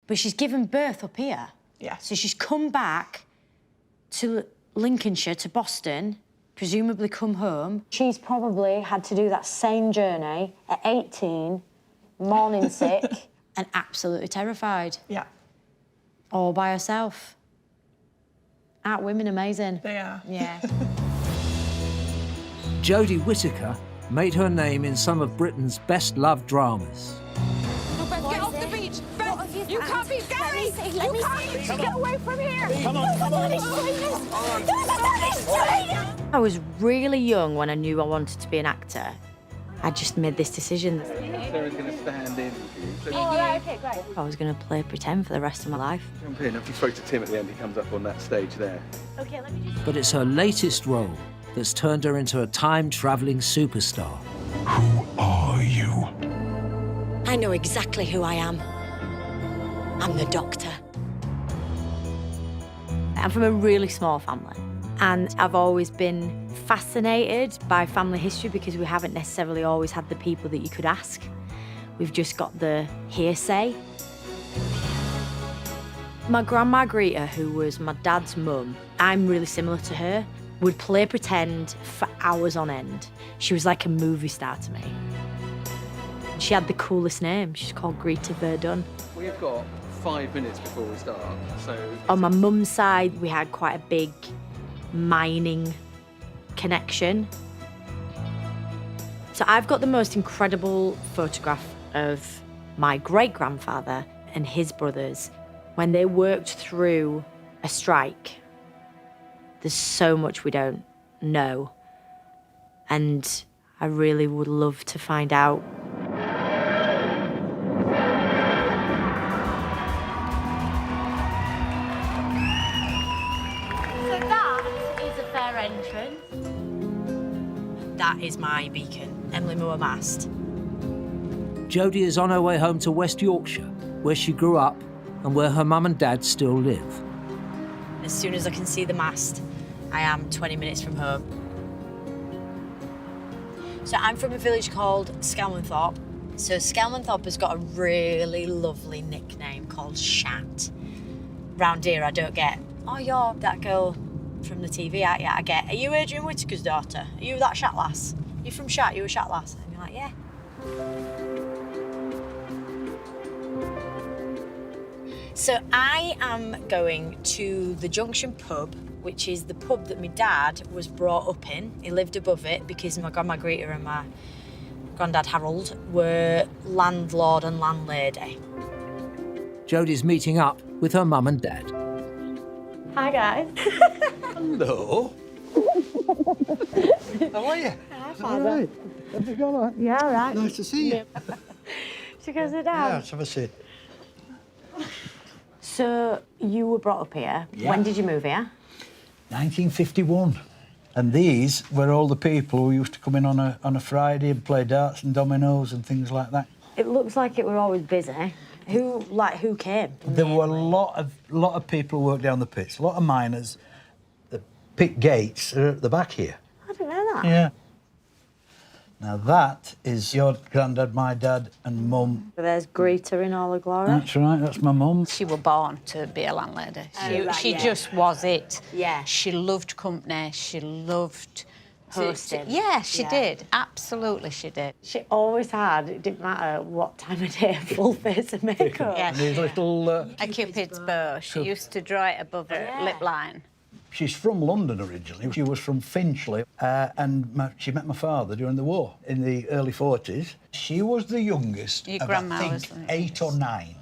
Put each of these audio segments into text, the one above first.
But she's given birth up here. Yeah. So she's come back to Lincolnshire, to Boston, presumably come home. She's probably had to do that same journey at 18, morning sick, and absolutely terrified. Yeah. All by herself. Aren't women amazing? They are. Yeah. Jodie Whittaker made her name in some of Britain's best-loved dramas. No, Beth, get off the beach! Beth, you can't be Gary! You can't! Get away from here! Come on, come on! I was really young when I knew I wanted to be an actor. I just made this decision. Sarah's going to stand in. Oh, right, okay, great. I was going to play pretend for the rest of my life. Jump in. If you spoke to Tim at the end, he comes up on that stage there. Okay, let me just... But it's her latest role that's turned her into a time-travelling superstar. Who are you? I know exactly who I am. I'm the Doctor. I'm from a really small family, and I've always been fascinated by family history because we haven't necessarily always had the people that you could ask. We've just got the hearsay. My grandma Greta, who was my dad's mum, I'm really similar to her, would play pretend for hours on end. She was like a movie star to me. She had the coolest name. She's called Greta Verdun. We've got 5 minutes before we start, so... On my mum's side, we had quite a big mining connection. So I've got the most incredible photograph of my great-grandfather and his brothers when they worked through a strike. There's so much we don't know, and I really would love to find out. So that is a fair entrance. That is my beacon, Emily Moore Mast. Jodie is on her way home to West Yorkshire, where she grew up and where her mum and dad still live. As soon as I can see the mast, I am 20 minutes from home. So I'm from a village called Skelmanthorpe. So Skelmanthorpe has got a really lovely nickname called Shat. Round here I don't get, oh, you're that girl from the TV, aren't you? I get, are you Adrian Whittaker's daughter? Are you that Shat lass? You from Shat? You a Shat lass? And you're like, yeah. So I am going to the Junction pub, which is the pub that my dad was brought up in. He lived above it because my grandma Greta and my granddad Harold were landlord and landlady. Jodie's meeting up with her mum and dad. Hi, guys. Hello. How are you? Hi, All Father. right. Have you gone on? Yeah, all right. Nice to see you. She goes sit down. Yeah, let's have a sit. So you were brought up here. Yeah. When did you move here? 1951. And these were all the people who used to come in on a Friday and play darts and dominoes and things like that. It looks like it were always busy. Who came? There were a lot of people who worked down the pits, a lot of miners. The pit gates are at the back here. I didn't know that. Yeah. Now that is your granddad, my dad and mum. There's Greta in all her glory. That's right, that's my mum. She was born to be a landlady. She yeah. just was it. Yeah. She loved company. She loved Hosting. Yeah, she Yeah. did. Absolutely, she did. She always had, it didn't matter what time of day, full face of makeup. Yeah. And these little... A Cupid's bow. She used to draw it above her Yeah. lip line. She's from London originally. She was from Finchley, and she met my father during the war in the early 40s. She was the youngest Your of, grandma I was think, the 8 or 9.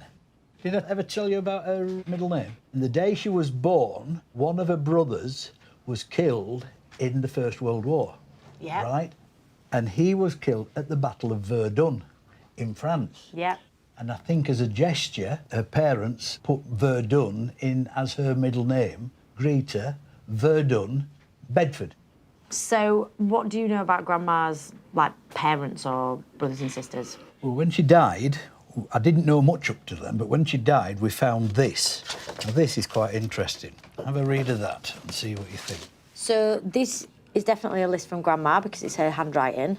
Did I ever tell you about her middle name? And the day she was born, one of her brothers was killed in the First World War. Yeah. Right? And he was killed at the Battle of Verdun in France. Yeah. And I think as a gesture, her parents put Verdun in as her middle name, Greta, Verdun, Bedford. So what do you know about Grandma's, like, parents or brothers and sisters? Well, when she died, I didn't know much up to then, but when she died, we found this. Now, this is quite interesting. Have a read of that and see what you think. So this is definitely a list from Grandma because it's her handwriting.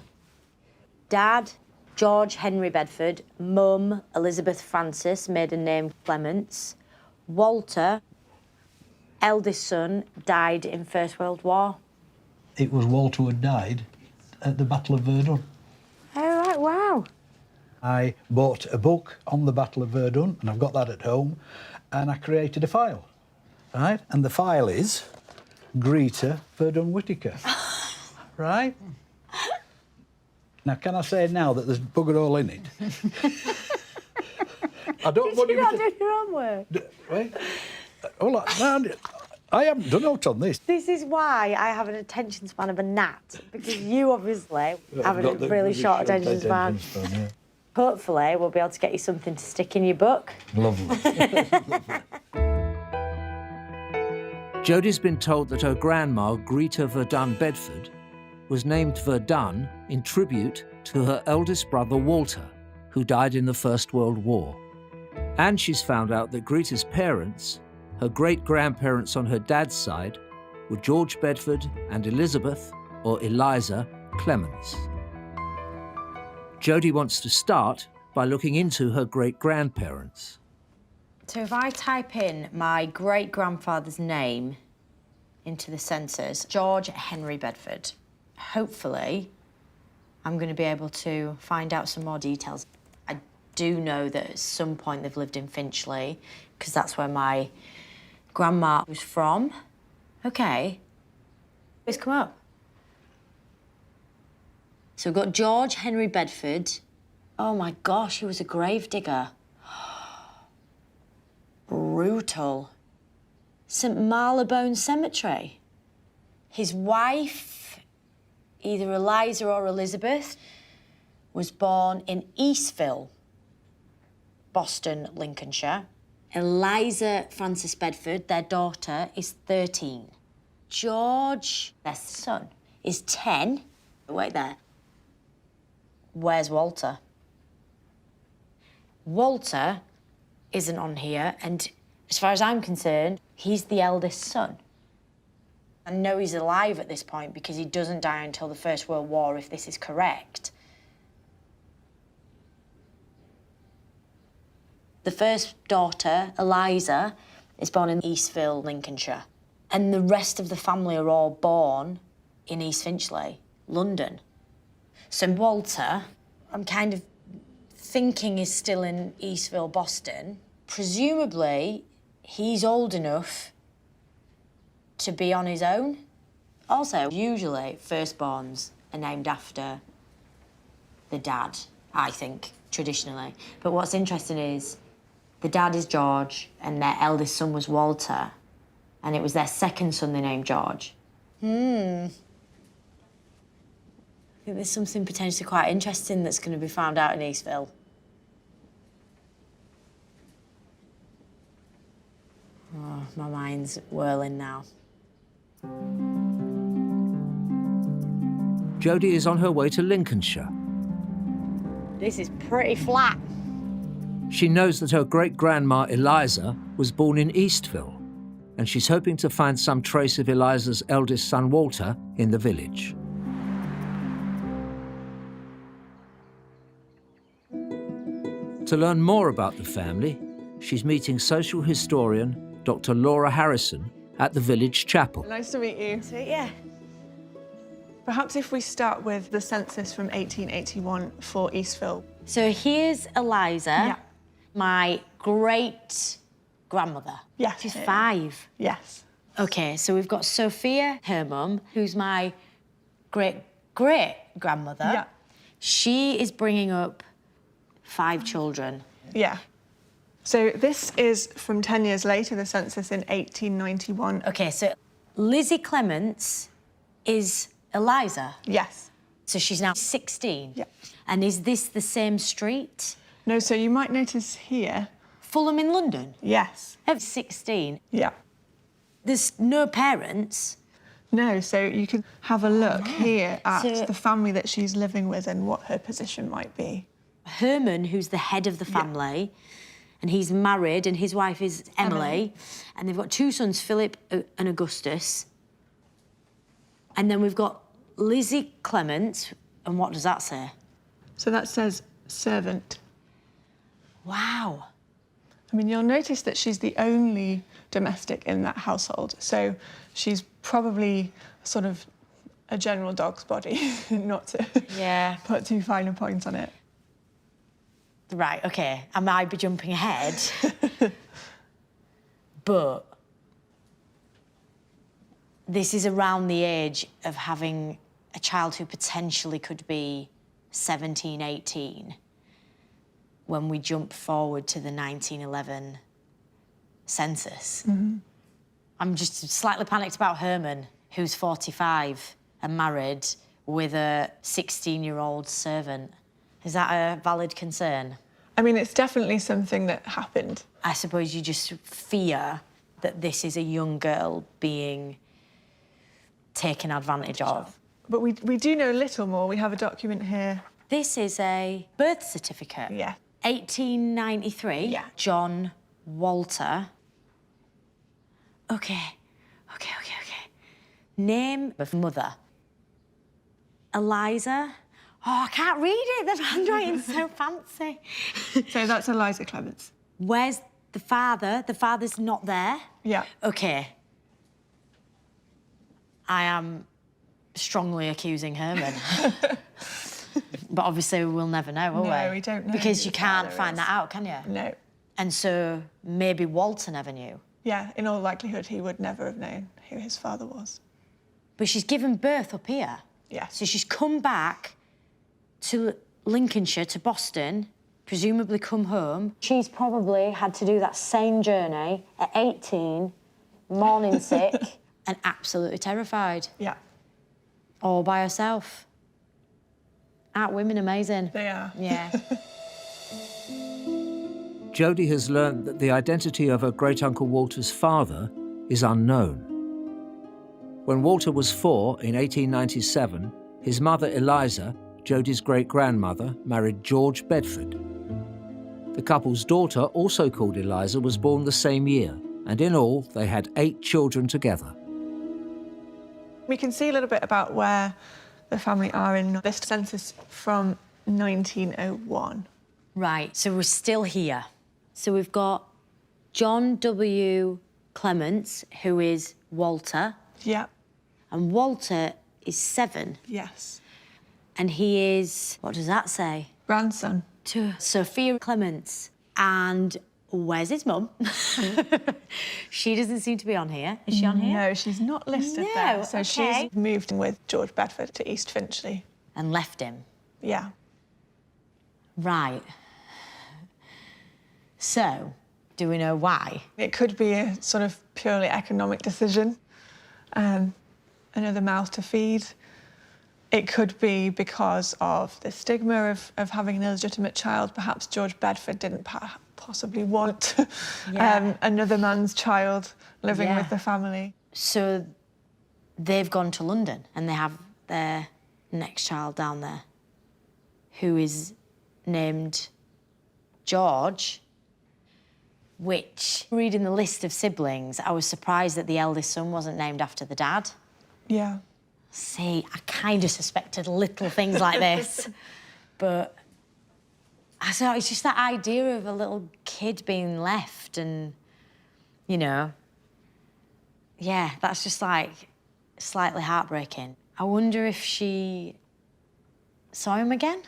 Dad George Henry Bedford, mum Elizabeth Frances, maiden name Clements. Walter, eldest son, died in First World War. It was Walter who had died at the Battle of Verdun. Oh, right, wow. I bought a book on the Battle of Verdun, and I've got that at home, and I created a file, right? And the file is Greta Verdun Whittaker, right? Now, can I say now that there's bugger all in it? I don't want Did you you not to... do your homework? Wait. Hold on. No, I haven't done out on this. This is why I have an attention span of a gnat, because you obviously have a really short attention span. Yeah. Hopefully, we'll be able to get you something to stick in your book. Lovely. Jodie's been told that her grandma, Greta Verdun Bedford, was named Verdun in tribute to her eldest brother, Walter, who died in the First World War. And she's found out that Greta's parents, her great-grandparents on her dad's side, were George Bedford and Elizabeth, or Eliza, Clements. Jodie wants to start by looking into her great-grandparents. So if I type in my great-grandfather's name into the census, George Henry Bedford, hopefully I'm going to be able to find out some more details. I do know that at some point they've lived in Finchley, because that's where my grandma was from. Okay. It's come up. So we've got George Henry Bedford. Oh my gosh, he was a gravedigger. Brutal. St Marylebone Cemetery. His wife, either Eliza or Elizabeth, was born in Eastville, Boston, Lincolnshire. Eliza Frances Bedford, their daughter, is 13. George, their son, is 10. Wait there. Where's Walter? Walter isn't on here, and as far as I'm concerned, he's the eldest son. I know he's alive at this point because he doesn't die until the First World War, if this is correct. The first daughter, Eliza, is born in Eastville, Lincolnshire. And the rest of the family are all born in East Finchley, London. So Walter, I'm kind of thinking is still in Eastville, Boston. Presumably, he's old enough to be on his own. Also, usually, firstborns are named after the dad, I think, traditionally. But what's interesting is the dad is George and their eldest son was Walter, and it was their second son they named George. I think there's something potentially quite interesting that's going to be found out in Eastville. Oh, my mind's whirling now. Jodie is on her way to Lincolnshire. This is pretty flat. She knows that her great-grandma Eliza was born in Eastville, and she's hoping to find some trace of Eliza's eldest son Walter in the village. To learn more about the family, she's meeting social historian Dr. Laura Harrison at the village chapel. Nice to meet you. Sweet, yeah. Perhaps if we start with the census from 1881 for Eastville. So here's Eliza, my great-grandmother. Yeah. She's 5. Yes. OK, so we've got Sophia, her mum, who's my great-great-grandmother. Yeah. She is bringing up 5 children. Yeah. So this is from 10 years later, the census in 1891. OK, so Lizzie Clements is Eliza. Yes. So she's now 16. Yeah. And is this the same street? No, so you might notice here. Fulham in London? Yes. 16. Yeah. There's no parents. No, so you can have a look here at So- the family that she's living with and what her position might be. Herman, who's the head of the family, and he's married, and his wife is Emily, and they've got 2 sons, Philip and Augustus. And then we've got Lizzie Clements, and what does that say? So that says servant. Wow. I mean, you'll notice that she's the only domestic in that household, so she's probably sort of a general dog's body, not to put too fine a point on it. Right, OK, I might be jumping ahead, but this is around the age of having a child who potentially could be 17, 18, when we jump forward to the 1911 census. I'm just slightly panicked about Herman, who's 45 and married with a 16-year-old servant. Is that a valid concern? I mean, it's definitely something that happened. I suppose you just fear that this is a young girl being taken advantage of. But we do know a little more. We have a document here. This is a birth certificate. Yeah. 1893. Yeah. John Walter. OK. Name of mother. Eliza. Oh, I can't read it. The handwriting's so fancy. So that's Eliza Clements. Where's the father? The father's not there? Yeah. OK. I am strongly accusing Herman. But obviously we'll never know, will we? No, we don't know. Because who you the can't father find is. that out, can you? No. And so maybe Walter never knew. Yeah, in all likelihood, he would never have known who his father was. But she's given birth up here. Yeah. So she's come back to Lincolnshire, to Boston, presumably come home. She's probably had to do that same journey at 18, morning sick, and absolutely terrified. Yeah. All by herself. Aren't women amazing? They are. Yeah. Jodie has learned that the identity of her great-uncle Walter's father is unknown. When Walter was 4 in 1897, his mother Eliza, Jodie's great-grandmother, married George Bedford. The couple's daughter, also called Eliza, was born the same year, and in all, they had 8 children together. We can see a little bit about where the family are in this census from 1901. Right, so we're still here. So we've got John W. Clements, who is Walter, Yeah. and Walter is 7, Yes. and he is, what does that say? Grandson. To Sophia Clements. And where's his mum? She doesn't seem to be on here. Is she on here? No, she's not listed No, there. So okay. she's moved with George Bedford to East Finchley. And left him. Yeah. Right. So, do we know why? It could be a sort of purely economic decision. Another mouth to feed. It could be because of the stigma of having an illegitimate child. Perhaps George Bedford didn't possibly want another man's child living with the family. So they've gone to London and they have their next child down there, who is named George, which, reading the list of siblings, I was surprised that the eldest son wasn't named after the dad. Yeah. See, I kind of suspected little things like this, but I thought it's just that idea of a little kid being left and, you know, yeah, that's just like slightly heartbreaking. I wonder if she saw him again?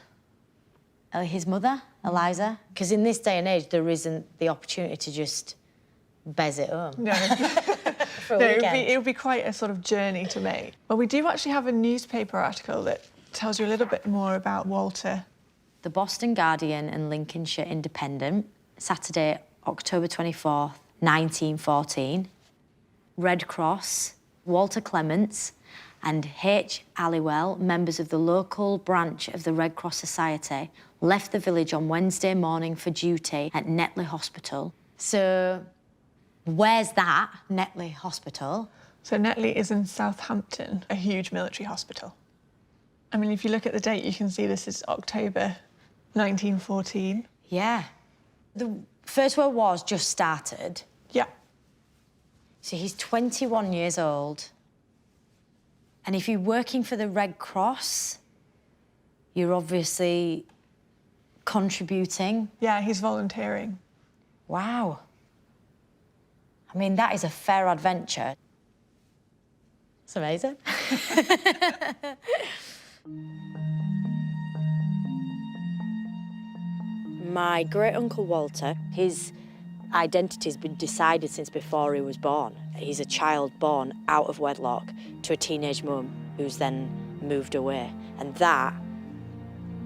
His mother, Eliza? Because in this day and age, there isn't the opportunity to just bez it home. No. For a No, weekend. it would be quite a sort of journey to make. Well, we do actually have a newspaper article that tells you a little bit more about Walter. The Boston Guardian and Lincolnshire Independent, Saturday, October 24th, 1914. Red Cross, Walter Clements and H. Halliwell, members of the local branch of the Red Cross Society, left the village on Wednesday morning for duty at Netley Hospital. So, where's that, Netley Hospital? So Netley is in Southampton, a huge military hospital. I mean, if you look at the date, you can see this is October 1914. Yeah. The First World War's just started. Yeah. So he's 21 years old. And if you're working for the Red Cross, you're obviously contributing. Yeah, he's volunteering. Wow. I mean, that is a fair adventure. It's amazing. My great-uncle Walter, his identity's been decided since before he was born. He's a child born out of wedlock to a teenage mum who's then moved away. And that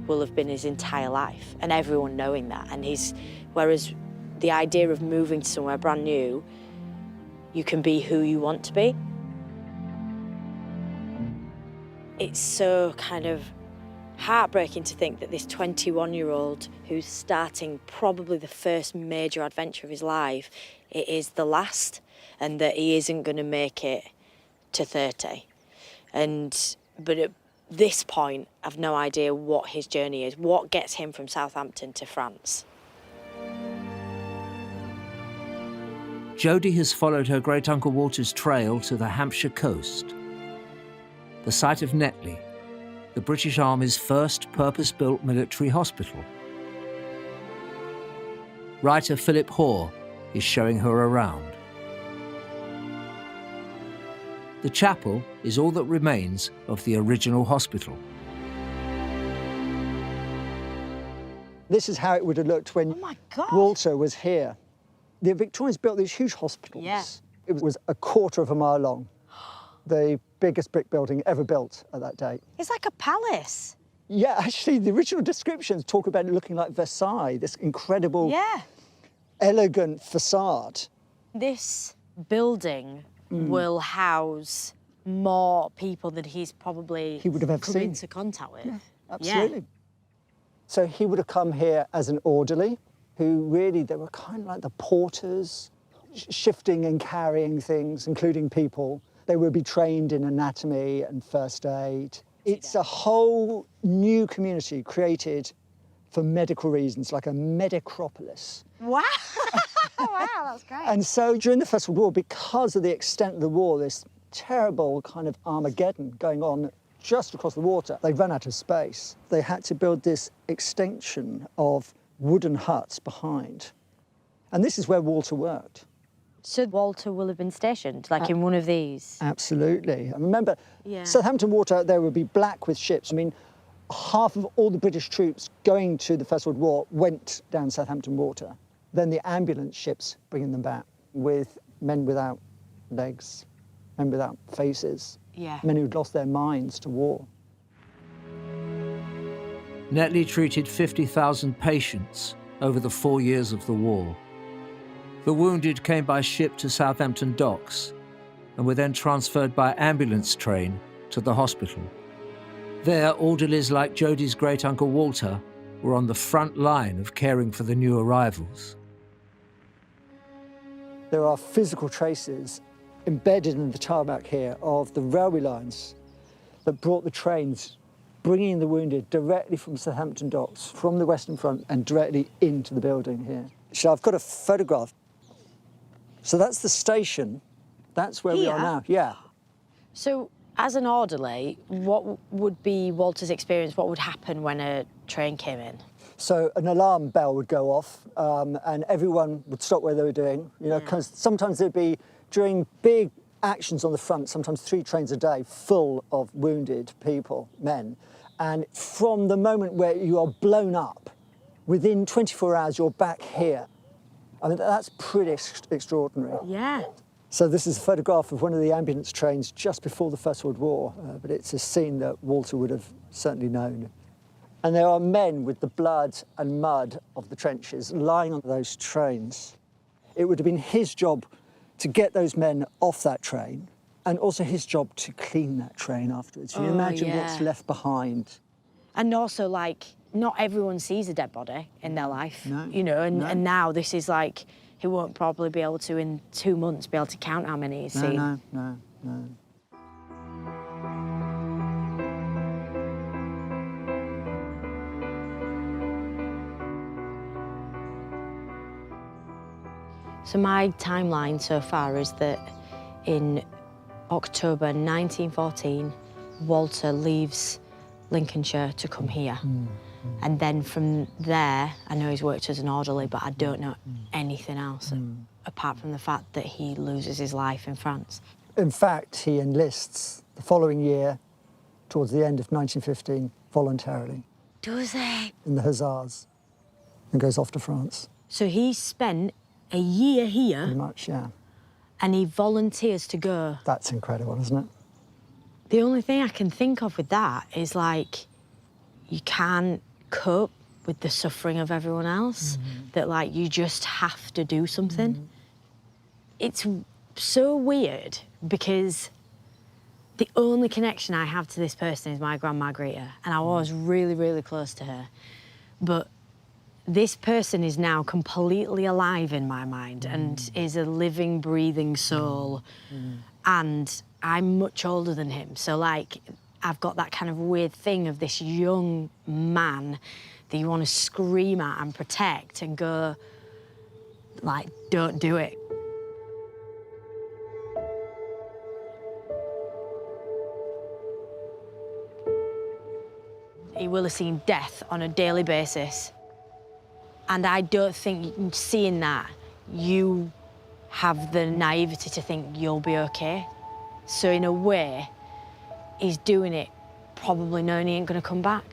will have been his entire life, and everyone knowing that. And whereas the idea of moving to somewhere brand new, you can be who you want to be. It's so kind of heartbreaking to think that this 21-year-old who's starting probably the first major adventure of his life, it is the last, and that he isn't going to make it to 30. But at this point, I've no idea what his journey is, what gets him from Southampton to France. Jodie has followed her great-uncle Walter's trail to the Hampshire coast, the site of Netley, the British Army's first purpose-built military hospital. Writer Philip Hoare is showing her around. The chapel is all that remains of the original hospital. This is how it would have looked when Walter was here. The Victorians built these huge hospitals. Yeah. It was a quarter of a mile long. The biggest brick building ever built at that date. It's like a palace. Yeah, actually, the original descriptions talk about it looking like Versailles, this incredible, elegant facade. This building will house more people than he would have ever come into contact with. Yeah, absolutely. Yeah. So he would have come here as an orderly, who really, they were kind of like the porters, shifting and carrying things, including people. They would be trained in anatomy and first aid. It's a whole new community created for medical reasons, like a medicropolis. Wow! Wow, that's great. And so during the First World War, because of the extent of the war, this terrible kind of Armageddon going on just across the water, they ran out of space. They had to build this extension of wooden huts behind. And this is where Walter worked. So Walter will have been stationed, like in one of these? Absolutely. And remember, Southampton Water, there would be black with ships. I mean, half of all the British troops going to the First World War went down Southampton Water. Then the ambulance ships bringing them back with men without legs, men without faces, men who'd lost their minds to war. Netley treated 50,000 patients over the 4 years of the war. The wounded came by ship to Southampton docks and were then transferred by ambulance train to the hospital. There, orderlies like Jodie's great-uncle Walter were on the front line of caring for the new arrivals. There are physical traces embedded in the tarmac here of the railway lines that brought the trains, bringing the wounded directly from Southampton docks, from the Western Front, and directly into the building here. So I've got a photograph. So that's the station. That's where we are now, yeah. So as an orderly, what would be Walter's experience? What would happen when a train came in? So an alarm bell would go off and everyone would stop what they were doing, you know, because sometimes there'd be, during big actions on the front, sometimes 3 trains a day full of wounded people, men. And from the moment where you are blown up, within 24 hours, you're back here. I mean, that's pretty extraordinary. Yeah. So this is a photograph of one of the ambulance trains just before the First World War, but it's a scene that Walter would have certainly known. And there are men with the blood and mud of the trenches lying on those trains. It would have been his job to get those men off that train, and also his job to clean that train afterwards. You imagine what's left behind. And also, like, not everyone sees a dead body in their life, you know, and now this is like, he won't probably be able to, in 2 months, be able to count how many he's seen. No. So my timeline so far is that in October 1914, Walter leaves Lincolnshire to come here. And then from there, I know he's worked as an orderly, but I don't know anything else apart from the fact that he loses his life in France. In fact, he enlists the following year, towards the end of 1915, voluntarily. Does he? In the Hussars, and goes off to France. So he spent a year here. Pretty much, yeah. And he volunteers to go. That's incredible, isn't it? The only thing I can think of with that is, like, you can't cope with the suffering of everyone else, that, like, you just have to do something. It's so weird because the only connection I have to this person is my grandma Greta, and I was really, really close to her. But this person is now completely alive in my mind and is a living, breathing soul. And I'm much older than him. So, like, I've got that kind of weird thing of this young man that you want to scream at and protect and go, like, don't do it. He will have seen death on a daily basis. And I don't think, seeing that, you have the naivety to think you'll be okay. So in a way, he's doing it probably knowing he ain't gonna come back.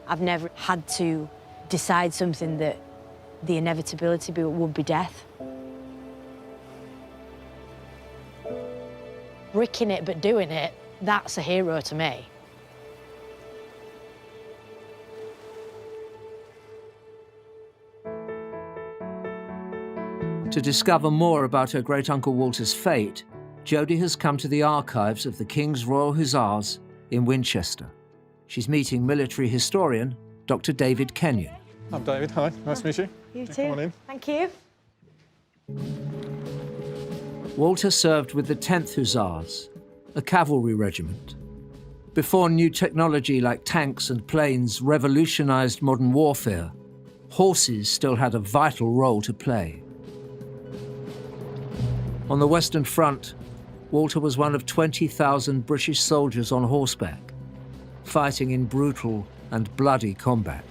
I've never had to decide something that the inevitability would be death. Ricking it but doing it, that's a hero to me. To discover more about her great-uncle Walter's fate, Jodie has come to the archives of the King's Royal Hussars in Winchester. She's meeting military historian Dr. David Kenyon. I'm David. Hi, nice to meet you. You too. Come on in. Thank you. Walter served with the 10th Hussars, a cavalry regiment. Before new technology like tanks and planes revolutionized modern warfare, horses still had a vital role to play. On the Western Front, Walter was one of 20,000 British soldiers on horseback, fighting in brutal and bloody combat.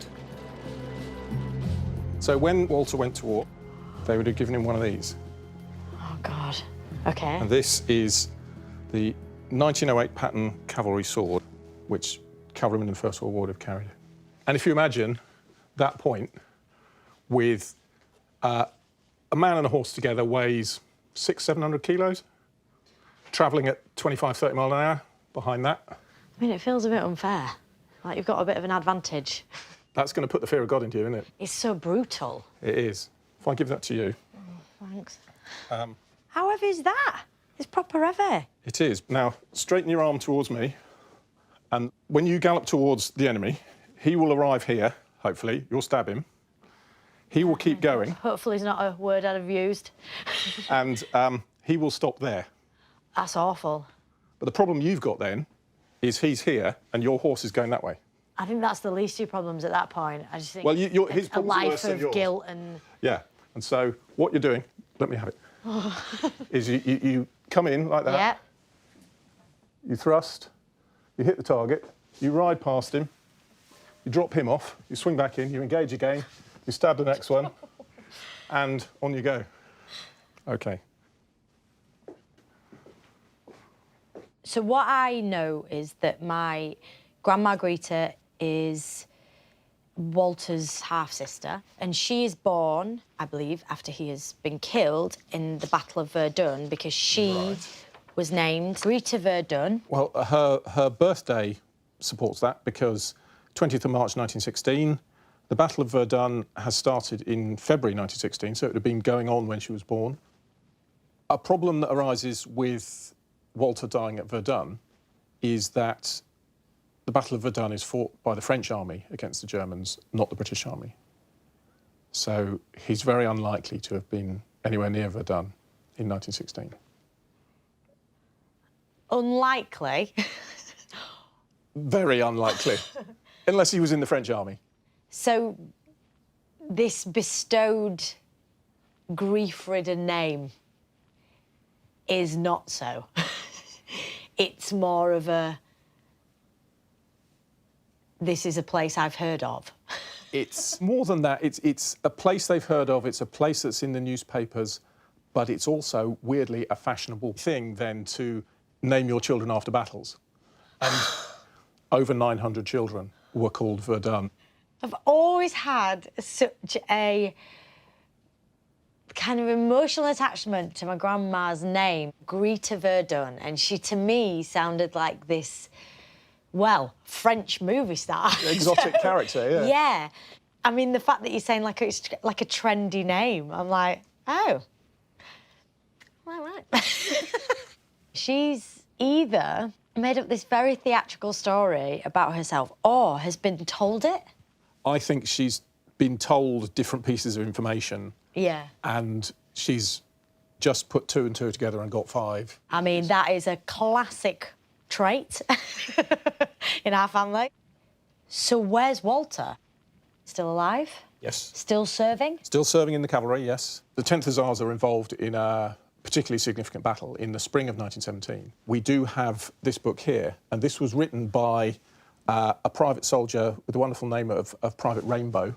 So when Walter went to war, they would have given him one of these. Oh, God. Okay. And this is the 1908 pattern cavalry sword, which cavalrymen in the First World War would have carried. And if you imagine that point with a man and a horse together weighs 600-700 kilos, travelling at 25-30 miles an hour behind that. I mean, it feels a bit unfair. Like you've got a bit of an advantage. That's going to put the fear of God into you, isn't it? It's so brutal. It is. If I give that to you. Oh, thanks. How heavy is that? It's proper heavy. It is. Now, straighten your arm towards me, and when you gallop towards the enemy, he will arrive here, hopefully. You'll stab him. He will keep going. Hopefully it's not a word I'd have used. And he will stop there. That's awful. But the problem you've got then is he's here and your horse is going that way. I think that's the least of your problems at that point. I just think well, his a problems are life worse than of yours. guilt and... Yeah, and so what you're doing, let me have it, is you come in like that. Yeah. You thrust, you hit the target, you ride past him, you drop him off, you swing back in, you engage again, you stab the next one, and on you go. OK. So what I know is that my grandma Greta is Walter's half-sister, and she is born, I believe, after he has been killed in the Battle of Verdun, because she was named Greta Verdun. Well, her birthday supports that, because 20th of March 1916, the Battle of Verdun has started in February 1916, so it would have been going on when she was born. A problem that arises with Walter dying at Verdun is that the Battle of Verdun is fought by the French army against the Germans, not the British army. So he's very unlikely to have been anywhere near Verdun in 1916. Unlikely? Very unlikely, unless he was in the French army. So this bestowed, grief-ridden name is not so. It's more of a this is a place I've heard of. It's more than that. It's a place they've heard of. It's a place that's in the newspapers, but it's also, weirdly, a fashionable thing then to name your children after battles. And over 900 children were called Verdun. I've always had such a kind of emotional attachment to my grandma's name, Greta Verdun, and she, to me, sounded like this, well, French movie star. Exotic character, yeah. Yeah. I mean, the fact that you're saying like it's like a trendy name, I'm like, oh, right. She's either made up this very theatrical story about herself or has been told it. I think she's been told different pieces of information. Yeah. And she's just put 2 and 2 together and got 5. I mean, that is a classic trait in our family. So where's Walter? Still alive? Yes. Still serving? Still serving in the cavalry, yes. The 10th Hussars are involved in a particularly significant battle in the spring of 1917. We do have this book here, and this was written by a private soldier with the wonderful name of Private Rainbow.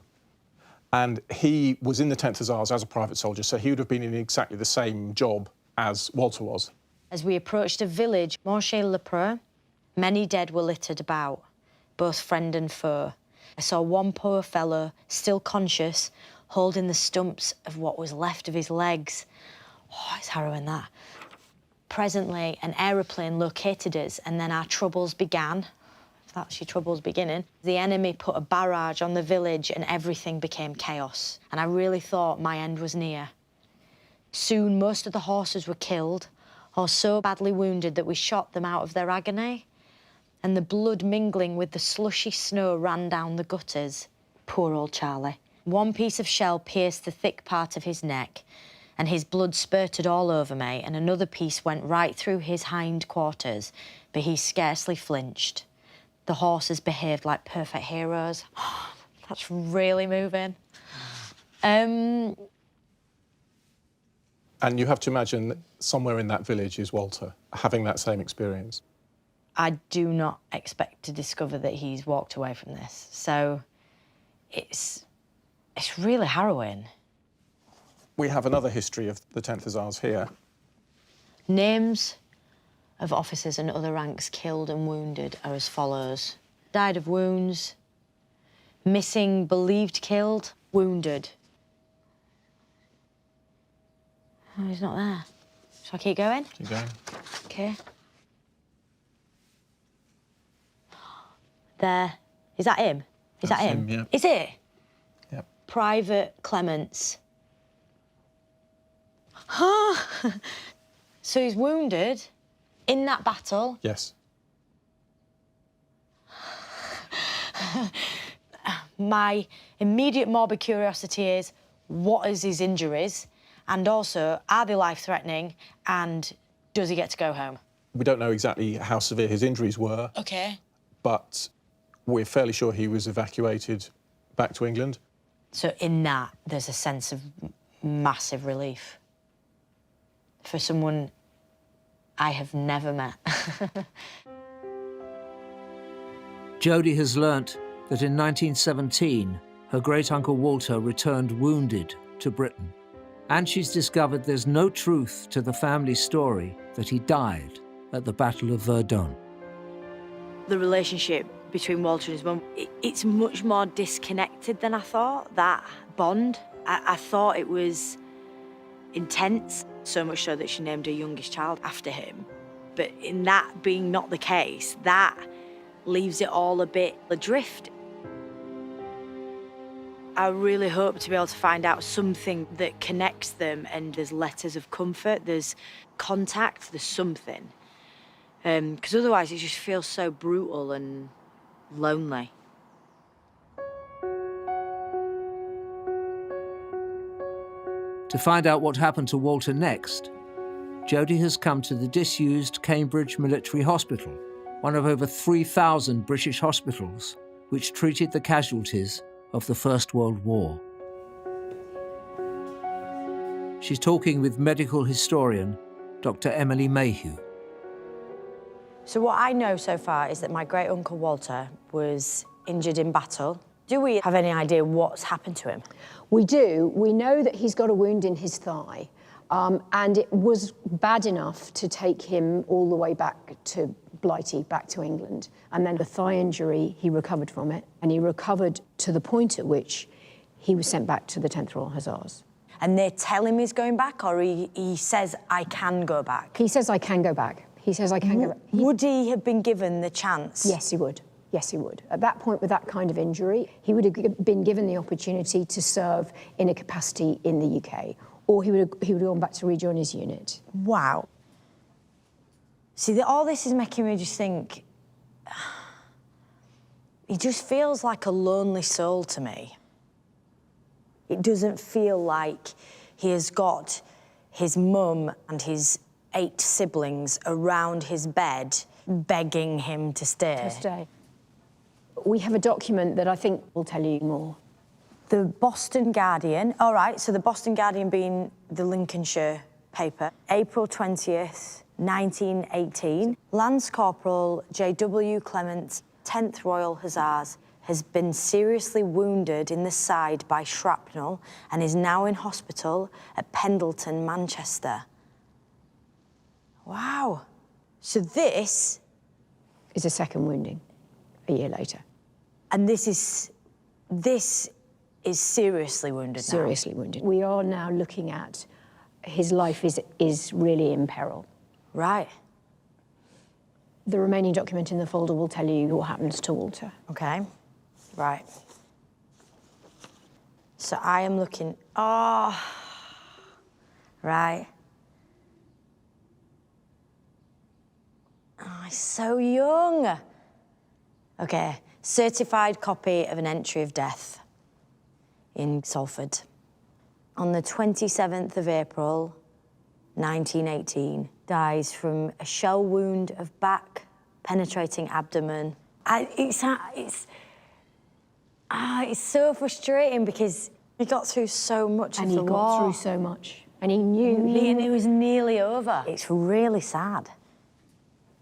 And he was in the 10th Hussars as a private soldier, so he would have been in exactly the same job as Walter was. As we approached a village, Monchy-le-Preux, many dead were littered about, both friend and foe. I saw one poor fellow, still conscious, holding the stumps of what was left of his legs. Oh, it's harrowing, that. Presently, an aeroplane located us, and then our troubles began. If that's your troubles beginning. The enemy put a barrage on the village, and everything became chaos. And I really thought my end was near. Soon, most of the horses were killed, or so badly wounded that we shot them out of their agony. And the blood mingling with the slushy snow ran down the gutters. Poor old Charlie. One piece of shell pierced the thick part of his neck, and his blood spurted all over me, and another piece went right through his hind quarters, but he scarcely flinched. The horses behaved like perfect heroes. That's really moving. And you have to imagine that somewhere in that village is Walter, having that same experience. I do not expect to discover that he's walked away from this. So it's really harrowing. We have another history of the 10th Hussars here. Names of officers and other ranks killed and wounded are as follows. Died of wounds, missing, believed killed, wounded. Oh, he's not there. Shall I keep going? Keep going. OK. There. Is that him? Is that him? Yeah. Is it? Yep. Private Clements. So he's wounded in that battle? Yes. My immediate morbid curiosity is, what is his injuries? And also, are they life-threatening? And does he get to go home? We don't know exactly how severe his injuries were. OK. But we're fairly sure he was evacuated back to England. So in that, there's a sense of massive relief for someone I have never met. Jodie has learnt that in 1917, her great-uncle Walter returned wounded to Britain. And she's discovered there's no truth to the family story that he died at the Battle of Verdun. The relationship between Walter and his mum, it's much more disconnected than I thought, that bond. I thought it was intense, so much so that she named her youngest child after him. But in that being not the case, that leaves it all a bit adrift. I really hope to be able to find out something that connects them, and there's letters of comfort, there's contact, there's something. Because otherwise it just feels so brutal and lonely. To find out what happened to Walter next, Jodie has come to the disused Cambridge Military Hospital, one of over 3,000 British hospitals which treated the casualties of the First World War. She's talking with medical historian Dr. Emily Mayhew. So what I know so far is that my great-uncle Walter was injured in battle. Do we have any idea what's happened to him? We do. We know that he's got a wound in his thigh, and it was bad enough to take him all the way back to Blighty, back to England. And then the thigh injury, he recovered from it, and he recovered to the point at which he was sent back to the 10th Royal Hussars. And they tell him he's going back, or he says, I can go back? He says, I can go back. He says, I can go back. Would he have been given the chance? Yes, he would. Yes, he would. At that point, with that kind of injury, he would have been given the opportunity to serve in a capacity in the UK, or he would have gone back to rejoin his unit. Wow. See, all this is making me just think, he just feels like a lonely soul to me. It doesn't feel like he has got his mum and his 8 siblings around his bed begging him to stay. To stay. We have a document that I think will tell you more. The Boston Guardian, all right, so the Boston Guardian being the Lincolnshire paper, April 20th, 1918, Lance Corporal J.W. Clements, 10th Royal Hussars, has been seriously wounded in the side by shrapnel and is now in hospital at Pendleton, Manchester. Wow. So this is a second wounding a year later. And this is seriously wounded now. Seriously wounded. We are now looking at his life is really in peril. Right. The remaining document in the folder will tell you what happens to Walter. Okay. Right. So I am looking, oh, right. Oh, he's so young. Okay, certified copy of an entry of death in Salford. On the 27th of April, 1918, dies from a shell wound of back, penetrating abdomen. It's so frustrating because he got through so much of the war. And he got through so much. And he knew... And it was nearly over. It's really sad.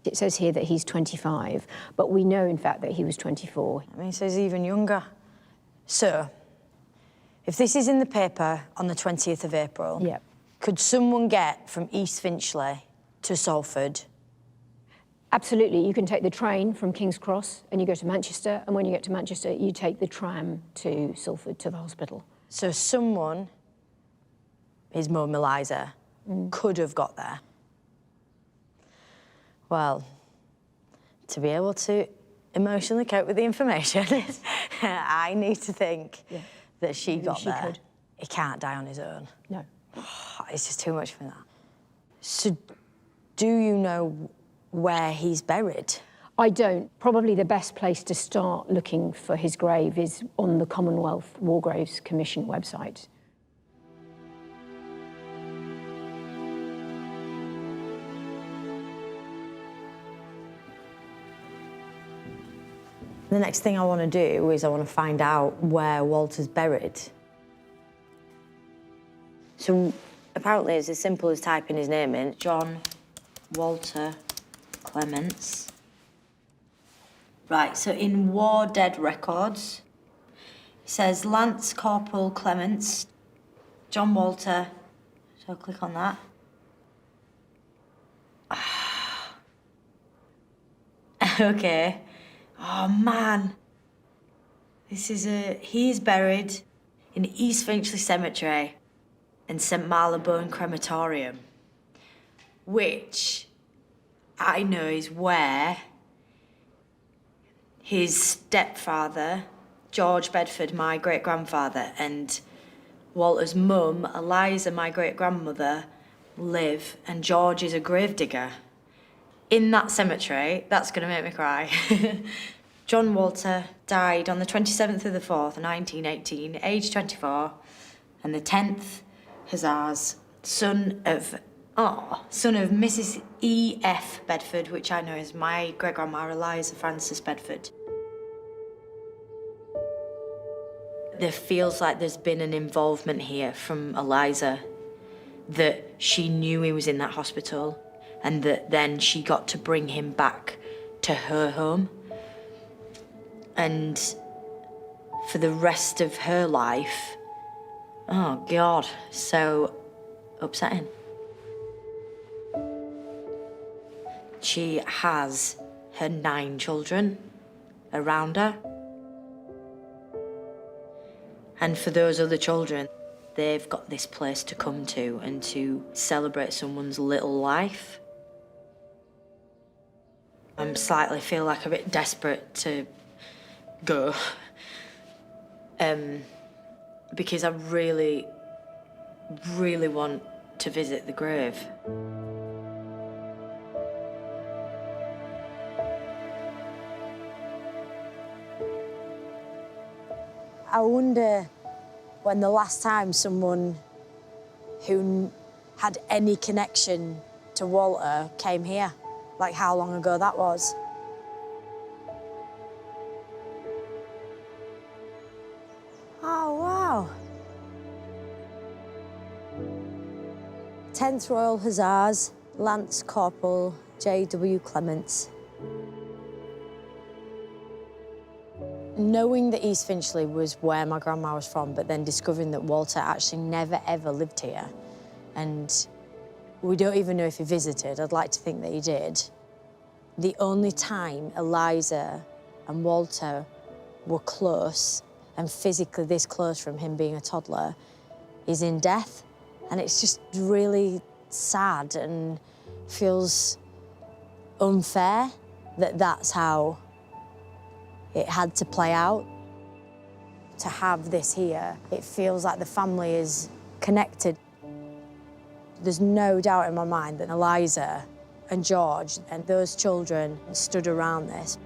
It says here that he's 25, but we know, in fact, that he was 24. I mean, he says even younger. So, if this is in the paper on the 20th of April, yep. Could someone get from East Finchley to Salford? Absolutely. You can take the train from King's Cross and you go to Manchester, and when you get to Manchester, you take the tram to Salford, to the hospital. So someone, his mum, Eliza, could have got there. Well, to be able to emotionally cope with the information, I need to think that she got there. Could. He can't die on his own. No. It's just too much for that. So, do you know where he's buried? I don't. Probably the best place to start looking for his grave is on the Commonwealth War Graves Commission website. The next thing I want to do is I want to find out where Walter's buried. So apparently it's as simple as typing his name in. John Walter Clements. Right, so in War Dead Records, it says Lance Corporal Clements, John Walter. So I'll click on that. Okay. Oh, man. He's buried in East Finchley Cemetery and St Marylebone Crematorium, which I know is where his stepfather, George Bedford, my great-grandfather, and Walter's mum, Eliza, my great-grandmother, live, and George is a gravedigger. In that cemetery, that's going to make me cry. John Walter died on the 27th of the 4th, 1918, aged 24, and the 10th Hussars, son of Mrs. E.F. Bedford, which I know is my great-grandma Eliza Frances Bedford. There feels like there's been an involvement here from Eliza, that she knew he was in that hospital, and that then she got to bring him back to her home. And for the rest of her life, oh God, so upsetting. She has her 9 children around her. And for those other children, they've got this place to come to and to celebrate someone's little life. I'm slightly feel like a bit desperate to go. Because I really, really want to visit the grave. I wonder when the last time someone who had any connection to Walter came here, like how long ago that was. Oh, wow. 10th Royal Hussars, Lance Corporal J.W. Clements. Knowing that East Finchley was where my grandma was from, but then discovering that Walter actually never, ever lived here, and we don't even know if he visited. I'd like to think that he did. The only time Eliza and Walter were close, and physically this close from him being a toddler, is in death. And it's just really sad and feels unfair that that's how it had to play out. To have this here, it feels like the family is connected. There's no doubt in my mind that Eliza and George and those children stood around this.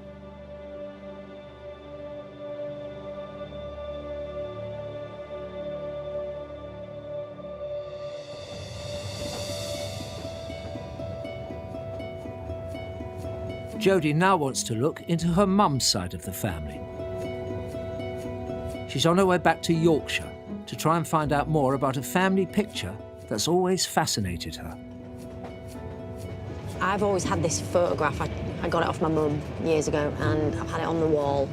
Jodie now wants to look into her mum's side of the family. She's on her way back to Yorkshire to try and find out more about a family picture that's always fascinated her. I've always had this photograph. I got it off my mum years ago, and I've had it on the wall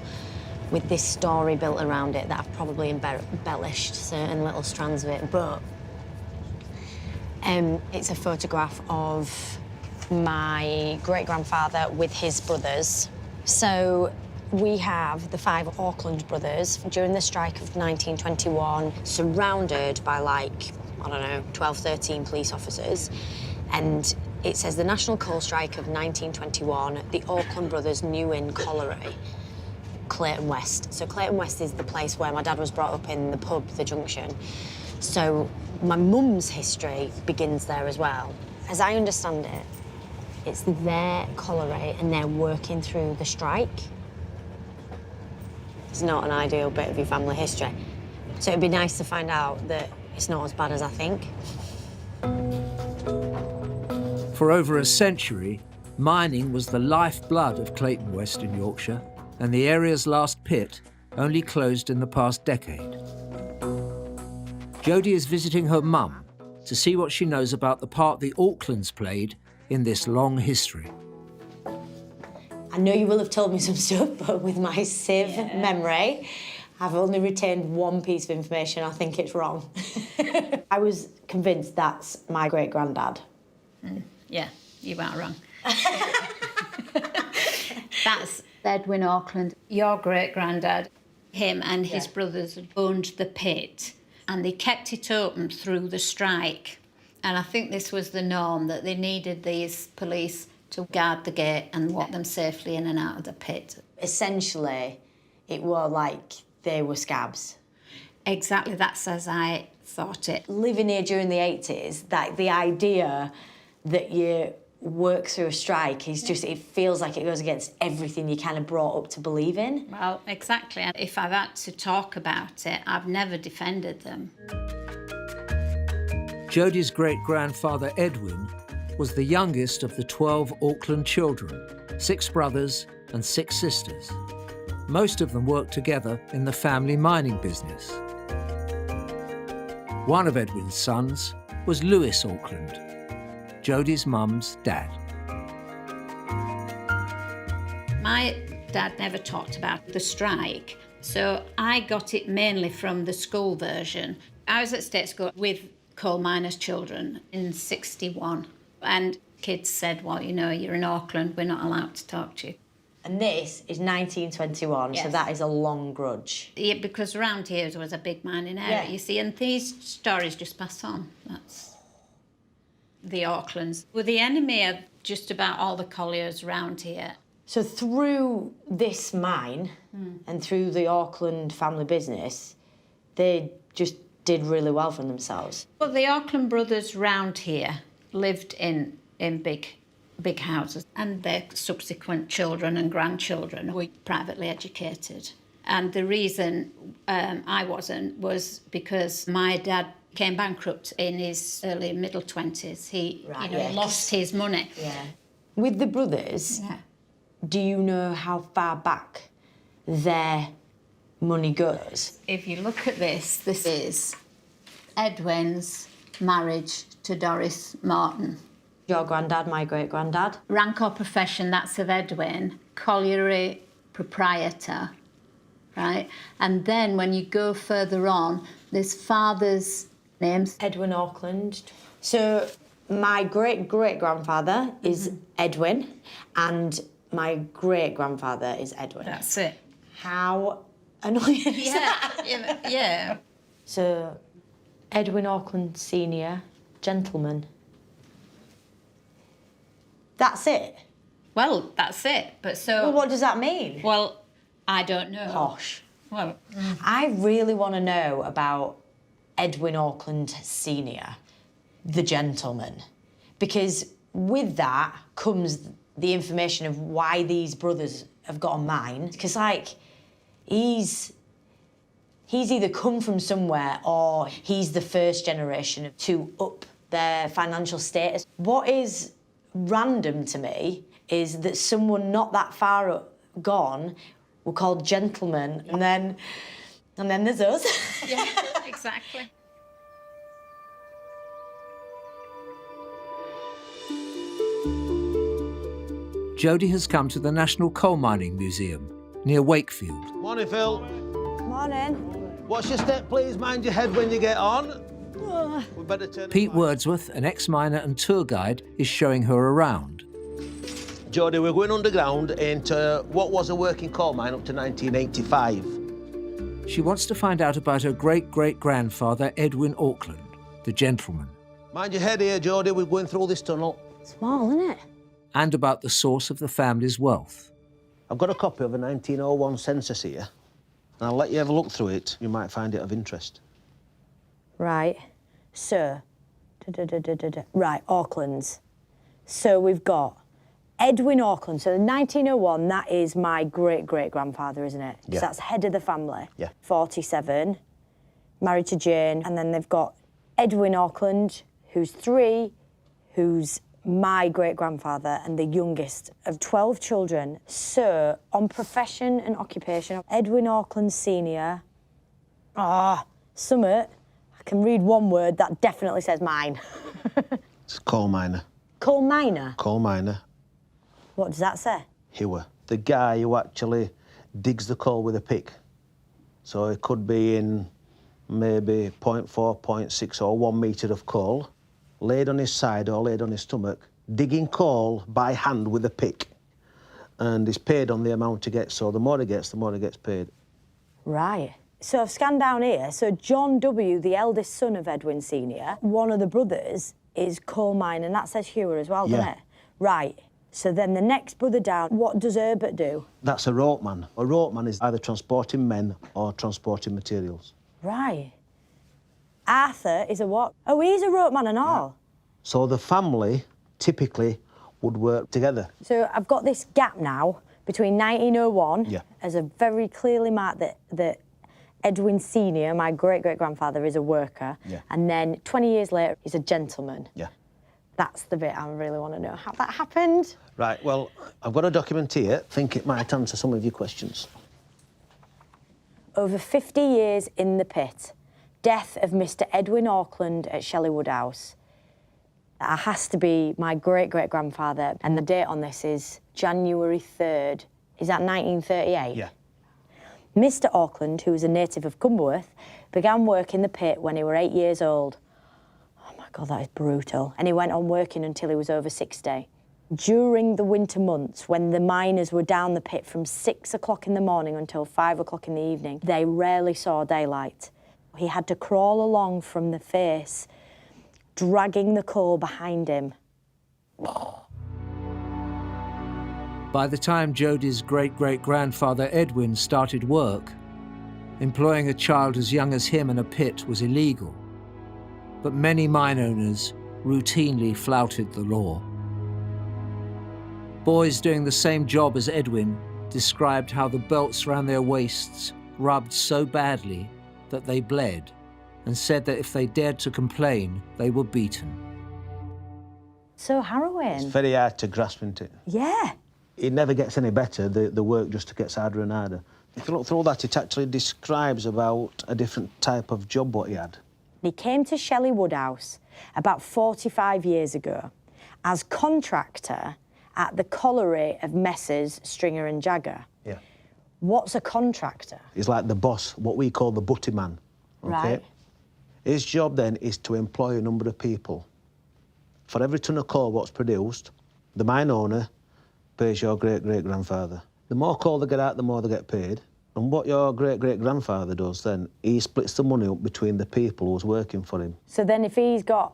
with this story built around it that I've probably embellished certain little strands of it, but it's a photograph of my great-grandfather with his brothers. So we have the 5 Auckland brothers during the strike of 1921, surrounded by, like, I don't know, 12, 13 police officers. And it says the National Coal Strike of 1921, the Auckland brothers knew in colliery, Clayton West. So Clayton West is the place where my dad was brought up in, the pub, the Junction. So my mum's history begins there as well. As I understand it, it's their colliery and they're working through the strike. It's not an ideal bit of your family history. So it'd be nice to find out that it's not as bad as I think. For over a century, mining was the lifeblood of Clayton West in Yorkshire, and the area's last pit only closed in the past decade. Jodie is visiting her mum to see what she knows about the part the Aucklands played in this long history. I know you will have told me some stuff, but with my sieve memory, I've only retained one piece of information. I think it's wrong. I was convinced that's my great-granddad. Yeah, you weren't wrong. That's Edwin Auckland, your great-granddad. Him and his brothers owned the pit, and they kept it open through the strike. And I think this was the norm, that they needed these police to guard the gate and walk them safely in and out of the pit. Essentially, it was like they were scabs. Exactly, that's as I thought it. Living here during the 80s, that the idea that you work through a strike is just, it feels like it goes against everything you kind of brought up to believe in. Well, exactly. If I've had to talk about it, I've never defended them. Jodie's great-grandfather Edwin was the youngest of the 12 Auckland children, 6 brothers and 6 sisters. Most of them worked together in the family mining business. One of Edwin's sons was Lewis Auckland, Jodie's mum's dad. My Dad never talked about the strike, so I got it mainly from the school version. I was at state school with coal miners' children in '61, and kids said, well, you know, you're in Auckland, we're not allowed to talk to you. And this is 1921, Yes. so that is a long grudge. Yeah, because around here there was a big mining area, Yeah. you see, and these stories just pass on. That's the Aucklands. We're the enemy of just about all the colliers around here. So through this mine and through the Auckland family business, they just did really well for themselves. Well, the Auckland brothers round here lived in big houses, and their subsequent children and grandchildren were privately educated. And the reason I wasn't was because my dad became bankrupt in his early middle 20s. He lost his money. Yeah. With the brothers, do you know how far back their money goes? If you look at this is Edwin's marriage to Doris Morton. Your granddad, my great-granddad. Rank or profession, that's of Edwin. Colliery proprietor, right? And then when you go further on, there's father's names. Edwin Auckland. So my great-great-grandfather is Edwin, and my great-grandfather is Edwin. That's it. How annoying is that? Yeah. So, Edwin Auckland Senior, gentleman. That's it? Well, that's it, but so... Well, what does that mean? Well, I don't know. Posh. Well... I really want to know about Edwin Auckland Senior, the gentleman, because with that comes the information of why these brothers have got a mine, because, like, he's either come from somewhere or he's the first generation to up their financial status. What is random to me is that someone not that far gone were called gentlemen, and then there's us. Yeah, exactly. Jodie has come to the National Coal Mining Museum near Wakefield. Morning, Phil. Morning. What's your step, please? Mind your head when you get on. We better turn. Pete Wordsworth, an ex-miner and tour guide, is showing her around. Jodie, we're going underground into what was a working coal mine up to 1985. She wants to find out about her great-great-grandfather, Edwin Auckland, the gentleman. Mind your head here, Jodie. We're going through this tunnel. Small, isn't it? And about the source of the family's wealth. I've got a copy of a 1901 census here, and I'll let you have a look through it. You might find it of interest. Right. So, right, Aucklands. So we've got Edwin Auckland. So in 1901, that is my great-great-grandfather, isn't it? Yeah. So that's head of the family. Yeah. 47, married to Jane. And then they've got Edwin Auckland, who's 3, who's my great-grandfather and the youngest of 12 children. So, on profession and occupation, Edwin Auckland Senior. Summit. I can read one word that definitely says mine. It's coal miner. Coal miner? Coal miner. What does that say? Hewer. The guy who actually digs the coal with a pick. So it could be in maybe 0.4, 0.6 or 1 metre of coal, laid on his side or laid on his stomach, digging coal by hand with a pick. And he's paid on the amount he gets, so the more he gets paid. Right. So I've scanned down here. So John W., the eldest son of Edwin Senior, one of the brothers is coal mine, and that says Hewer as well, doesn't it? Right. So then the next brother down, what does Herbert do? That's a ropeman. A ropeman is either transporting men or transporting materials. Right. Arthur is a what? Oh, he's a ropeman and all. So the family typically would work together. So I've got this gap now between 1901 as a very clearly marked that Edwin Senior, my great-great-grandfather, is a worker, and then 20 years later, he's a gentleman. Yeah. That's the bit I really want to know how that happened. Right, well, I've got a document here. I think it might answer some of your questions. Over 50 years in the pit. Death of Mr. Edwin Auckland at Shellywood House. That has to be my great-great-grandfather, and the date on this is January 3rd, Is that 1938? Yeah. Mr. Auckland, who was a native of Cumberworth, began work in the pit when he was 8 years old. Oh my God, that is brutal. And he went on working until he was over 60. During the winter months, when the miners were down the pit from 6 o'clock in the morning until 5 o'clock in the evening, they rarely saw daylight. He had to crawl along from the face, dragging the coal behind him. By the time Jodie's great-great-grandfather Edwin started work, employing a child as young as him in a pit was illegal. But many mine owners routinely flouted the law. Boys doing the same job as Edwin described how the belts around their waists rubbed so badly that they bled, and said that if they dared to complain, they were beaten. So harrowing. It's very hard to grasp, isn't it? Yeah. It never gets any better, the work just gets harder and harder. If you look through all that, it actually describes about a different type of job what he had. He came to Shelley Woodhouse about 45 years ago as contractor at the colliery of Messrs Stringer and Jagger. Yeah. What's a contractor? He's like the boss, what we call the butty man. Okay? Right. His job then is to employ a number of people. For every ton of coal what's produced, the mine owner pays your great-great-grandfather. The more coal they get out, the more they get paid. And what your great-great-grandfather does then, he splits the money up between the people who's working for him. So then if he's got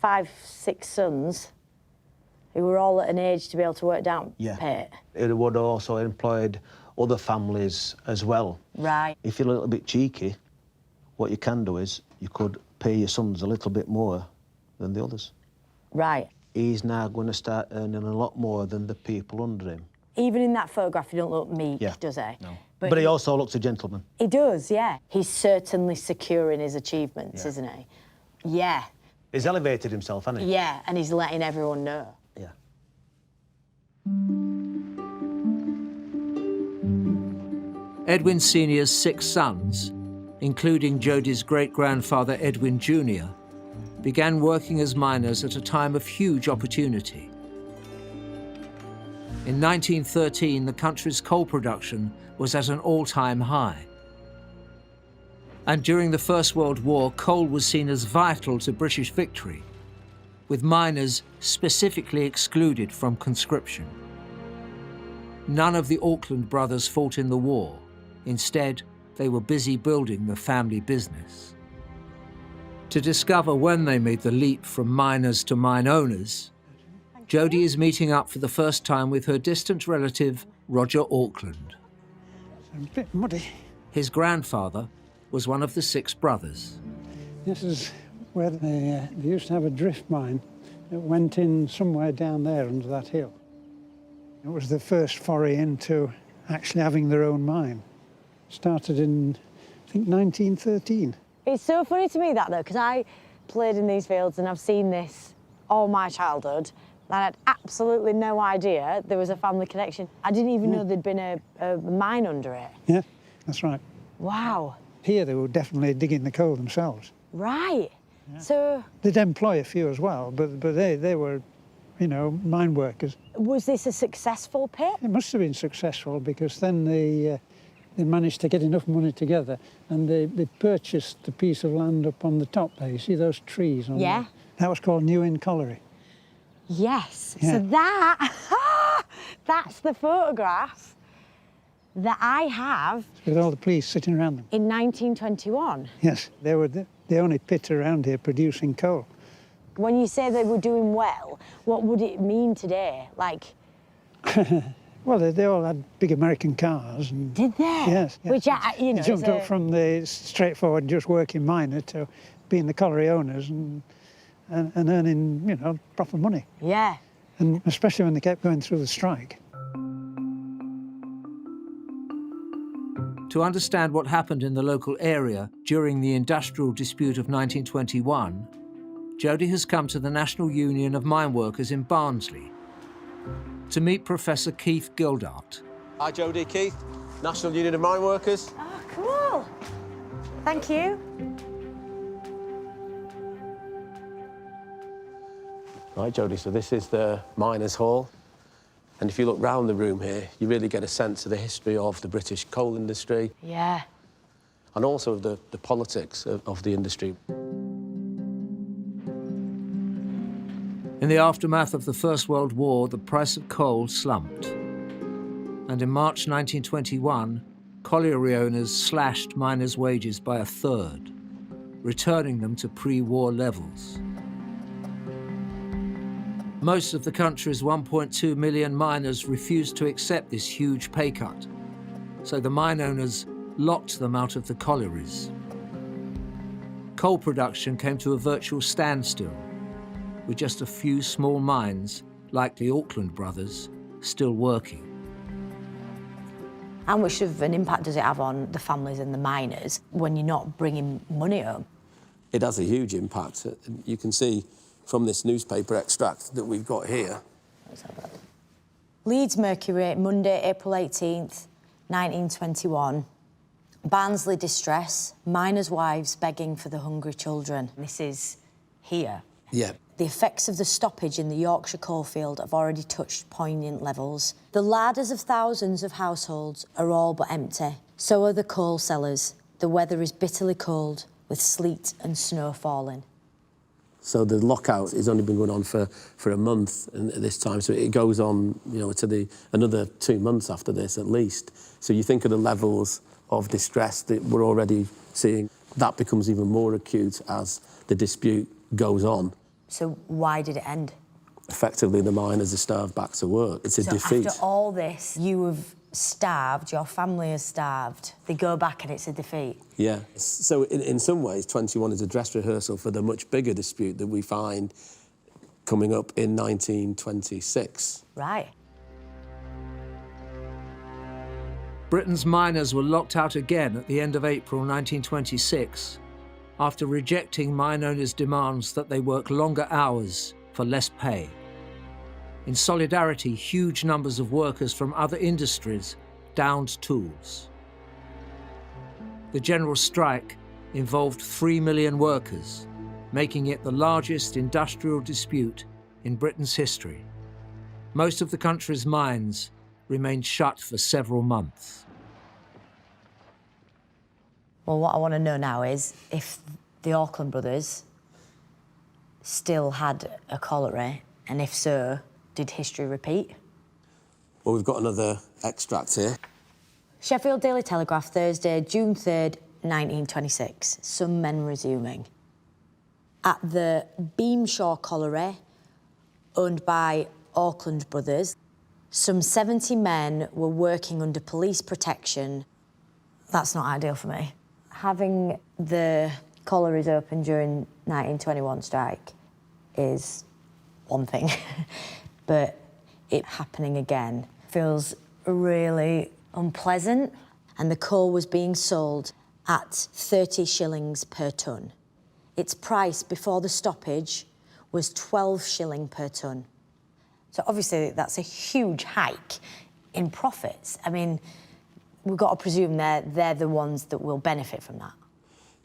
5, 6 sons who were all at an age to be able to work down pit. It would also employed other families as well. Right. If you're a little bit cheeky, what you can do is you could pay your sons a little bit more than the others. Right. He's now going to start earning a lot more than the people under him. Even in that photograph, he don't look meek, does he? No. But he also looks a gentleman. He does, yeah. He's certainly secure in his achievements, isn't he? Yeah. He's elevated himself, hasn't he? Yeah, and he's letting everyone know. Yeah. Edwin Sr.'s 6 sons, including Jodie's great-grandfather Edwin Jr., began working as miners at a time of huge opportunity. In 1913, the country's coal production was at an all-time high. And during the First World War, coal was seen as vital to British victory, with miners specifically excluded from conscription. None of the Auckland brothers fought in the war. Instead, they were busy building the family business. To discover when they made the leap from miners to mine owners, Jodie is meeting up for the first time with her distant relative, Roger Auckland. A bit muddy. His grandfather was one of the 6 brothers. This is where they used to have a drift mine that went in somewhere down there under that hill. It was the first foray into actually having their own mine. Started in, I think, 1913. It's so funny to me that, though, because I played in these fields and I've seen this all my childhood, and I had absolutely no idea there was a family connection. I didn't even know there'd been a mine under it. Yeah, that's right. Wow. Here they were definitely digging the coal themselves. Right. Yeah. So... They'd employ a few as well, but they were, you know, mine workers. Was this a successful pit? It must have been successful, because then they managed to get enough money together and they purchased the piece of land up on the top there. You see those trees on there? That was called New Inn Colliery. Yes. Yeah. So that's the photograph that I have. With all the police sitting around them. In 1921? Yes, they were the only pit around here producing coal. When you say they were doing well, what would it mean today? Like... Well, they all had big American cars. And, did they? Yes. Which, you know... Jumped up from the straightforward, just working miner to being the colliery owners and earning, you know, proper money. Yeah. And especially when they kept going through the strike. To understand what happened in the local area during the industrial dispute of 1921, Jodie has come to the National Union of Mine Workers in Barnsley to meet Professor Keith Gildart. Hi, Jodie, Keith, National Union of Mine Workers. Oh, cool. Thank you. Right, Jodie, so this is the Miners' Hall. And if you look round the room here, you really get a sense of the history of the British coal industry. Yeah. And also of the politics of the industry. In the aftermath of the First World War, the price of coal slumped. And in March 1921, colliery owners slashed miners' wages by 1/3, returning them to pre-war levels. Most of the country's 1.2 million miners refused to accept this huge pay cut, so the mine owners locked them out of the collieries. Coal production came to a virtual standstill, with just a few small mines, like the Auckland brothers, still working. How much of an impact does it have on the families and the miners when you're not bringing money home? It has a huge impact. You can see from this newspaper extract that we've got here. Leeds Mercury, Monday, April 18th, 1921. Barnsley distress, miners' wives begging for the hungry children. This is here. Yeah. The effects of the stoppage in the Yorkshire coalfield have already touched poignant levels. The larders of thousands of households are all but empty. So are the coal cellars. The weather is bitterly cold, with sleet and snow falling. So the lockout has only been going on for a month at this time, so it goes on, you know, to another 2 months after this at least. So you think of the levels of distress that we're already seeing. That becomes even more acute as the dispute goes on. So why did it end? Effectively, the miners are starved back to work. It's a defeat. After all this, you have starved, your family has starved. They go back and it's a defeat. Yeah. So in some ways, 21 is a dress rehearsal for the much bigger dispute that we find coming up in 1926. Right. Britain's miners were locked out again at the end of April 1926, after rejecting mine owners' demands that they work longer hours for less pay. In solidarity, huge numbers of workers from other industries downed tools. The general strike involved 3 million workers, making it the largest industrial dispute in Britain's history. Most of the country's mines remained shut for several months. Well, what I want to know now is if the Auckland brothers still had a colliery, and if so, did history repeat? Well, we've got another extract here. Sheffield Daily Telegraph, Thursday, June 3rd, 1926. Some men resuming. At the Beamshaw Colliery, owned by Auckland brothers, some 70 men were working under police protection. That's not ideal for me. Having the collieries open during 1921 strike is one thing, but it happening again feels really unpleasant. And the coal was being sold at 30 shillings per tonne. Its price before the stoppage was 12 shilling per tonne. So obviously that's a huge hike in profits. I mean, we've got to presume they're the ones that will benefit from that.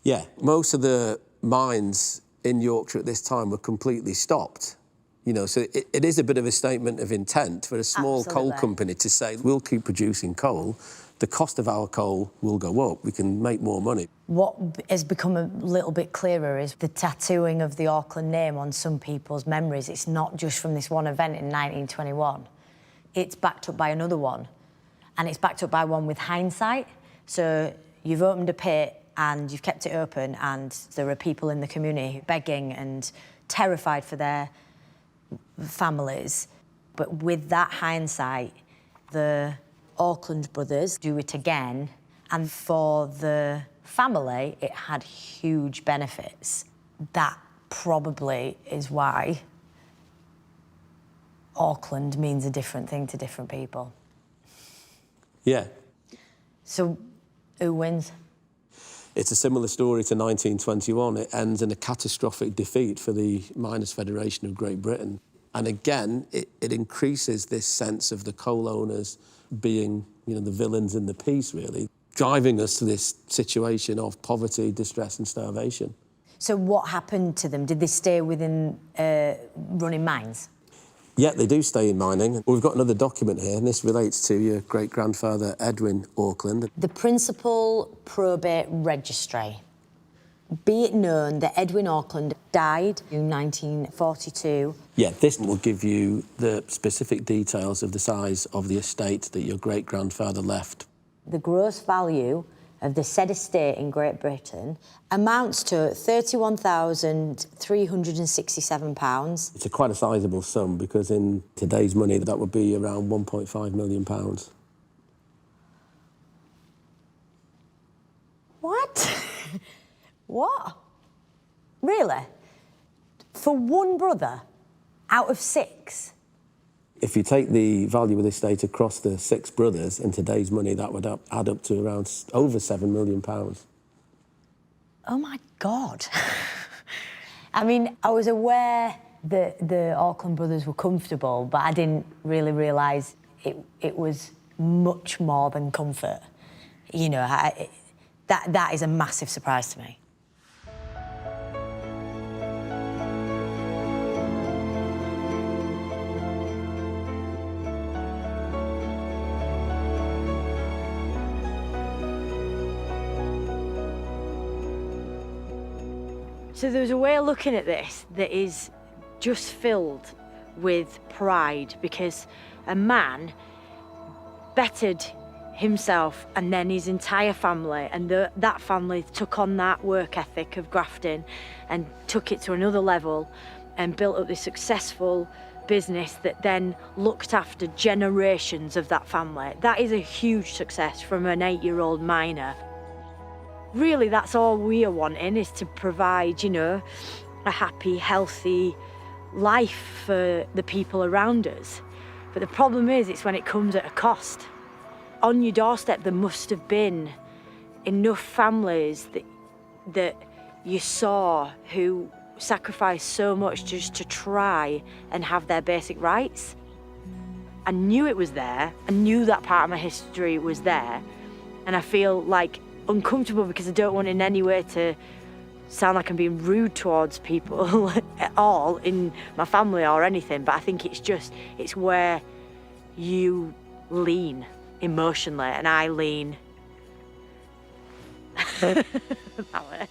Yeah, most of the mines in Yorkshire at this time were completely stopped. You know, so it is a bit of a statement of intent for a small coal company to say, we'll keep producing coal, the cost of our coal will go up, we can make more money. What has become a little bit clearer is the tattooing of the Auckland name on some people's memories. It's not just from this one event in 1921. It's backed up by another one, and it's backed up by one with hindsight. So you've opened a pit and you've kept it open, and there are people in the community begging and terrified for their families. But with that hindsight, the Auckland brothers do it again, and for the family, it had huge benefits. That probably is why Auckland means a different thing to different people. Yeah. So, who wins? It's a similar story to 1921. It ends in a catastrophic defeat for the Miners' Federation of Great Britain. And again, it increases this sense of the coal owners being, you know, the villains in the piece, really, driving us to this situation of poverty, distress and starvation. So what happened to them? Did they stay within running mines? Yeah, they do stay in mining. We've got another document here, and this relates to your great-grandfather, Edwin Auckland. The Principal Probate Registry. Be it known that Edwin Auckland died in 1942. Yeah, this will give you the specific details of the size of the estate that your great-grandfather left. The gross value of the said estate in Great Britain amounts to £31,367. It's quite a sizable sum, because in today's money, that would be around £1.5 million. What? What? Really? For one brother out of 6? If you take the value of the estate across the 6 brothers, in today's money, that would add up to around over £7 million. Oh my God. I mean, I was aware that the Auckland brothers were comfortable, but I didn't really realise it was much more than comfort. You know, that is a massive surprise to me. So there's a way of looking at this that is just filled with pride, because a man bettered himself and then his entire family, and that family took on that work ethic of grafting and took it to another level and built up this successful business that then looked after generations of that family. That is a huge success from an 8-year-old miner. Really, that's all we are wanting, is to provide, you know, a happy, healthy life for the people around us. But the problem is, it's when it comes at a cost. On your doorstep, there must have been enough families that you saw who sacrificed so much just to try and have their basic rights. I knew it was there. I knew that part of my history was there. And I feel like uncomfortable, because I don't want in any way to sound like I'm being rude towards people at all in my family or anything, but I think it's where you lean emotionally, and I lean that way.